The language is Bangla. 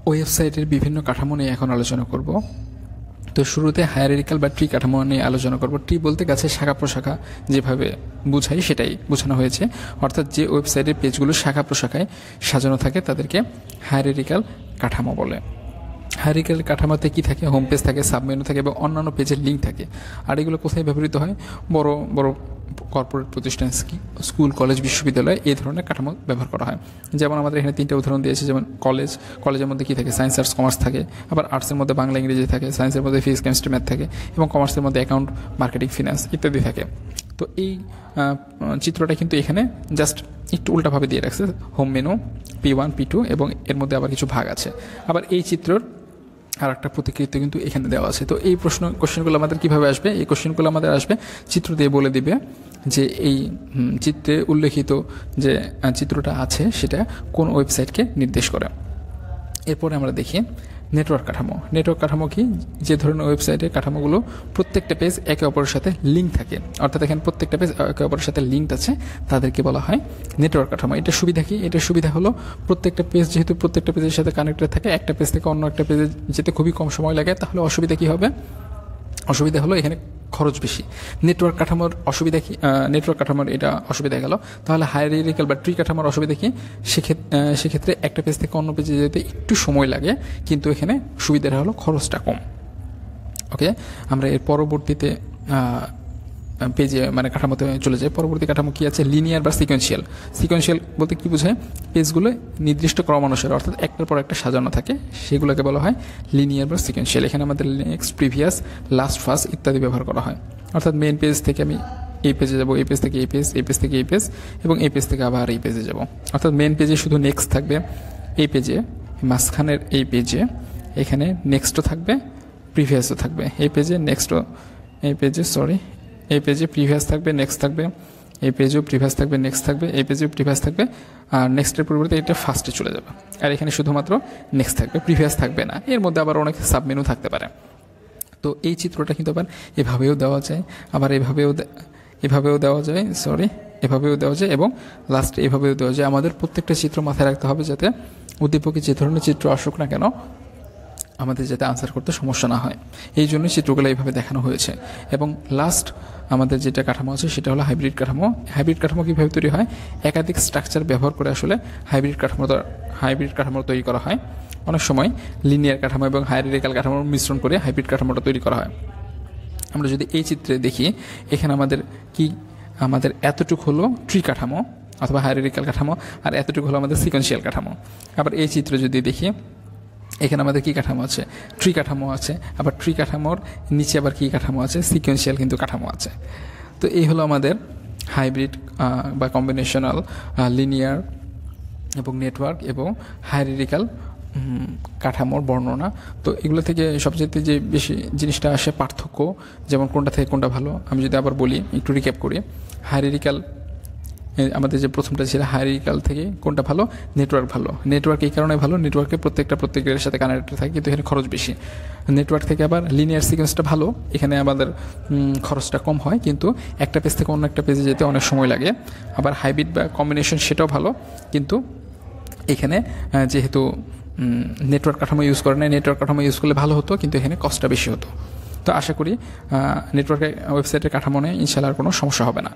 ওয়েবসাইটের বিভিন্ন কাঠামো নিয়ে এখন আলোচনা করব। তো শুরুতে হায়ারার্কিক্যাল বা ট্রি কাঠামো নিয়ে আলোচনা করব। ট্রি বলতে গাছের শাখা প্রশাখা যেভাবে বোঝাই সেটাই বোঝানো হয়েছে, অর্থাৎ যে ওয়েবসাইটের পেজগুলো শাখা প্রশাখায় সাজানো থাকে তাদেরকে হায়ারার্কিক্যাল কাঠামো বলে। হায়ারার্কিক্যাল কাঠামোতে কী থাকে? হোম পেজ থাকে, সাবমেনু থাকে এবং অন্যান্য পেজের লিঙ্ক থাকে। আর এগুলো কোথায় ব্যবহৃত হয়? বড় বড় কর্পোরেট প্রতিষ্ঠান, স্কুল, কলেজ, বিশ্ববিদ্যালয়ে এই ধরনের কাঠামো ব্যবহার করা হয়। যেমন আমাদের এখানে 3টা উদাহরণ দিয়েছে, যেমন কলেজের মধ্যে কী থাকে? সায়েন্স, আর্টস, কমার্স থাকে। আবার আর্টসের মধ্যে বাংলা, ইংরেজি থাকে। সায়েন্সের মধ্যে ফিজিক্স, কেমিস্ট্রি, ম্যাথ থাকে এবং কমার্সের মধ্যে অ্যাকাউন্ট, মার্কেটিং, ফিন্যান্স ইত্যাদি থাকে। তো এই চিত্রটা কিন্তু এখানে জাস্ট একটু উল্টাভাবে দিয়ে রাখছে। হোম মেনু P1, P2 এবং এর মধ্যে আবার কিছু ভাগ আছে। আবার এই চিত্রর আর একটা প্রতিকৃতি কিন্তু এখানে দেওয়া আছে। তো এই কোশ্চেনগুলো আমাদের কীভাবে আসবে? এই কোশ্চেনগুলো আমাদের আসবে চিত্র দিয়ে বলে দিবে যে এই চিত্রে উল্লেখিত যে চিত্রটা আছে সেটা কোন ওয়েবসাইটকে নির্দেশ করে। এরপরে আমরা দেখি নেটওয়ার্ক কাঠামো। নেটওয়ার্ক কাঠামো কি? যে ধরনের ওয়েবসাইটের কাঠামোগুলো প্রত্যেকটা পেজ একে অপরের সাথে লিঙ্ক থাকে, অর্থাৎ এখানে প্রত্যেকটা পেজ একে অপরের সাথে লিঙ্ক আছে, তাদেরকে বলা হয় নেটওয়ার্ক কাঠামো। এটা সুবিধা কি? এটার সুবিধা হলো প্রত্যেকটা পেজ যেহেতু প্রত্যেকটা পেজের সাথে কানেক্টেড থাকে, একটা পেজ থেকে অন্য একটা পেজে যেতে খুবই কম সময় লাগে। তাহলে অসুবিধা কী হবে? অসুবিধা হলো এখানে খরচ বেশি। নেটওয়ার্ক কাঠামোর অসুবিধা কি? নেটওয়ার্ক কাঠামোর এটা অসুবিধা গেল। তাহলে হায়ারার্কিক্যাল বা ট্রি কাঠামোর অসুবিধা কি? সেক্ষেত্রে একটা পেজ থেকে অন্য পেজে যেতে একটু সময় লাগে, কিন্তু এখানে সুবিধাটা হলো খরচটা কম। ওকে, আমরা এর পরবর্তীতে পেজে মানে কাঠামোতে চলে যায়। পরবর্তী কাঠামো কি আছে? লিনিয়ার বা সিকোয়েন্সিয়াল। সিকোয়েন্সিয়াল বলতে কি বোঝায়? পেজগুলো নির্দিষ্ট ক্রমানুসারে অর্থাৎ একটার পর একটা সাজানো থাকে, সেগুলোকে বলা হয় লিনিয়ার বা সিকোয়েন্সিয়াল। এখানে আমাদের নেক্সট, প্রিভিয়াস, লাস্ট, ফার্স্ট ইত্যাদি ব্যবহার করা হয়। অর্থাৎ মেন পেজ থেকে আমি এই পেজে যাব, এই পেজ থেকে এই পেজ, এই পেজ থেকে এই পেজ এবং এই পেজ থেকে আবার এই পেজে যাব। অর্থাৎ মেন পেজে শুধু নেক্সট থাকবে, এই পেজে মাঝখানের এই পেজে এখানে নেক্সটও থাকবে, প্রিভিয়াসও থাকবে। এই পেজে নেক্সটও, এই পেজে এই পেজে প্রিভিয়াস থাকবে, নেক্সট থাকবে, এই পেজেও প্রিভিয়াস থাকবে, নেক্সট থাকবে, এই পেজেও প্রিভিয়াস থাকবে, আর নেক্সটের পরিবর্তে এটা ফার্স্টে চলে যাবে। আর এখানে শুধুমাত্র নেক্সট থাকবে, প্রিভিয়াস থাকবে না। এর মধ্যে আবার অনেক সাবমেনু থাকতে পারে। তো এই চিত্রটা কিন্তু আবার এভাবেও দেওয়া যায়, আবার এভাবেও দেওয়া যায়, এভাবেও দেওয়া যায় এবং লাস্টে এভাবেও দেওয়া যায়। আমাদের প্রত্যেকটা চিত্র মাথায় রাখতে হবে যাতে উদ্দীপকে যে ধরনের চিত্র আসুক না কেন আমাদের যাতে আনসার করতে সমস্যা না হয়, এই জন্য চিত্রগুলো এইভাবে দেখানো হয়েছে। এবং লাস্ট আমাদের যেটা কাঠামো আছে সেটা হলো হাইব্রিড কাঠামো। হাইব্রিড কাঠামো কীভাবে তৈরি হয়? একাধিক স্ট্রাকচার ব্যবহার করে আসলে হাইব্রিড কাঠামো তৈরি করা হয়। অনেক সময় লিনিয়ার কাঠামো এবং হায়ারার্কিক্যাল কাঠামোর মিশ্রণ করে হাইব্রিড কাঠামোটা তৈরি করা হয়। আমরা যদি এই চিত্রে দেখি, এখানে আমাদের এতটুকু হলো ট্রি কাঠামো অথবা হায়ারার্কিক্যাল কাঠামো, আর এতটুকু হলো আমাদের সিকোয়েন্সিয়াল কাঠামো। আবার এই চিত্র যদি দেখি, এখানে আমাদের কী কাঠামো আছে? ট্রি কাঠামো আছে। আবার ট্রি কাঠামোর নিচে আবার কী কাঠামো আছে? সিকোয়েন্সিয়াল কিন্তু কাঠামো আছে। তো এই হলো আমাদের হাইব্রিড বা কম্বিনেশনাল, লিনিয়ার এবং নেটওয়ার্ক এবং হায়ারার্কিক্যাল কাঠামোর বর্ণনা। তো এগুলো থেকে সবচেয়ে যে বেশি জিনিসটা আসে পার্থক্য, যেমন কোনটা থেকে কোনটা ভালো। আমি যদি আবার বলি, একটু রিক্যাপ করি, হায়ারার্কিক্যাল আমাদের যে প্রথমটা ছিল হায়ারার্কিক্যাল থেকে কোনটা ভালো? নেটওয়ার্ক ভালো। নেটওয়ার্ক এই কারণে ভালো, নেটওয়ার্কে প্রত্যেকের সাথে কানেক্টেড থাকে, কিন্তু এখানে খরচ বেশি। নেটওয়ার্ক থেকে আবার লিনিয়ার সিকোয়েন্সটা ভালো, এখানে আমাদের খরচটা কম হয়, কিন্তু একটা পেজ থেকে অন্য একটা পেজে যেতে অনেক সময় লাগে। আবার হাইব্রিড বা কম্বিনেশন সেটাও ভালো, কিন্তু এখানে যেহেতু নেটওয়ার্ক কাঠামো ইউজ করে না, নেটওয়ার্ক কাঠামো ইউজ করলে ভালো হতো, কিন্তু এখানে কস্টটা বেশি হতো। তো আশা করি নেটওয়ার্কের ওয়েবসাইটের কাঠামো নিয়ে ইনশাআল্লাহ আর কোনো সমস্যা হবে না।